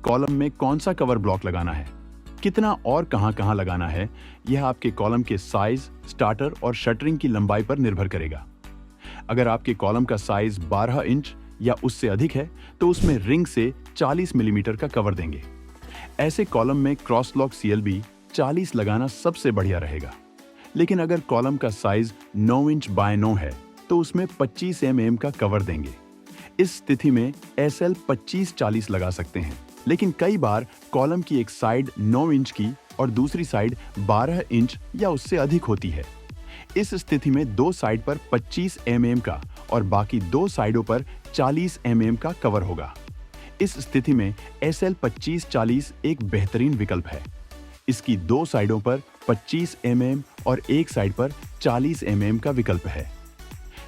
Column में कौन सा कवर ब्लॉक लगाना है, कितना और कहां-कहां लगाना है, यह आपके कॉलम के साइज, स्टार्टर और शटरिंग की लंबाई पर निर्भर करेगा। अगर आपके कॉलम का साइज 12 इंच या उससे अधिक है, तो उसमें रिंग से 40 मिलीमीटर का कवर देंगे। ऐसे कॉलम में क्रॉस लॉक CLB 40 लगाना सबसे बढ़िया रहेगा। लेकिन अगर कॉलम का साइज 9 इंच बाय 9 है, तो उसमें 25 mm का कवर देंगे। इस स्थिति में SL 25-40 लगा सकते हैं। लेकिन कई बार कॉलम की एक साइड 9 इंच की और दूसरी साइड 12 इंच या उससे अधिक होती है। इस स्थिति में दो साइड पर 25 mm का और बाकी दो साइडों पर 40 mm का कवर होगा। इस स्थिति में SL 25-40 एक बेहतरीन विकल्प है। इसकी दो साइडों पर 25 mm और एक साइड पर 40 mm का विकल्प है।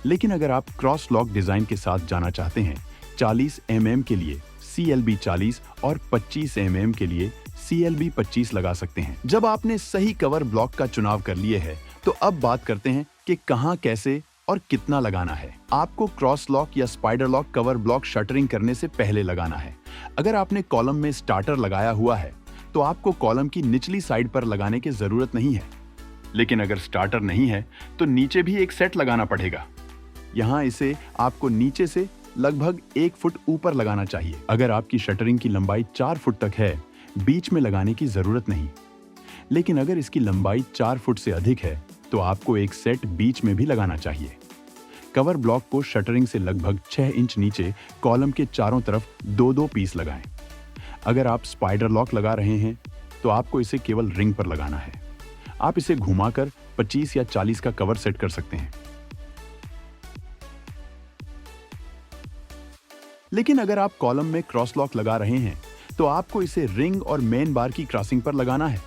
लेकिन अगर आप क्रॉस लॉक डिजाइन के साथ जाना चाहते हैं, 40 mm के लिए CLB 40 और 25 mm के लिए CLB 25 लगा सकते हैं। जब आपने सही कवर ब्लॉक का चुनाव कर लिए है, तो अब बात करते हैं कि कहां, कैसे और कितना लगाना है। आपको क्रॉस लॉक या spider lock cover block shuttering करने से पहले लगाना है। अगर आपने कॉलम में स्टार्टर लगाया हुआ है, तो आपको कॉलम की निचली साइड पर लगाने की जरूरत नहीं है। लेकिन अगर स्टार्टर नहीं है, तो नीचे भी एक सेट लगाना पड़ेगा। यहाँ इसे आपको नीचे से लगभग 1 फुट ऊपर लगाना चाहिए। अगर आपकी शटरिंग की लंबाई 4 फुट तक है, बीच में लगाने की जरूरत नहीं। लेकिन अगर इसकी लंबाई 4 फुट से अधिक है, तो आपको एक सेट बीच में भी लगाना चाहिए। कवर ब्लॉक को शटरिंग से लगभग 6 इंच नीचे कॉलम के चारों तरफ 2-2 पीस लगाएं। अगर आप स्पाइडर लॉक लगा रहे हैं, तो आपको इसे केवल रिंग पर लगाना है। आप इसे घुमाकर 25 या 40 का कवर सेट कर सकते हैं। लेकिन अगर आप कॉलम में क्रॉस लॉक लगा रहे हैं, तो आपको इसे रिंग और मेन बार की क्रॉसिंग पर लगाना है।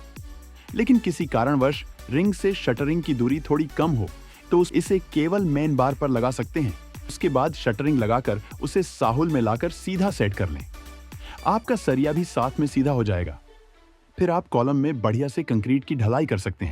लेकिन किसी कारणवश रिंग से शटरिंग की दूरी थोड़ी कम हो, तो इसे केवल मेन बार पर लगा सकते हैं। उसके बाद शटरिंग लगाकर उसे साहुल में लाकर सीधा सेट कर लें। आपका सरिया भी साथ में सीधा हो जाएगा। फिर आप कॉलम में बढ़िया से कंक्रीट की ढलाई कर सकते हैं।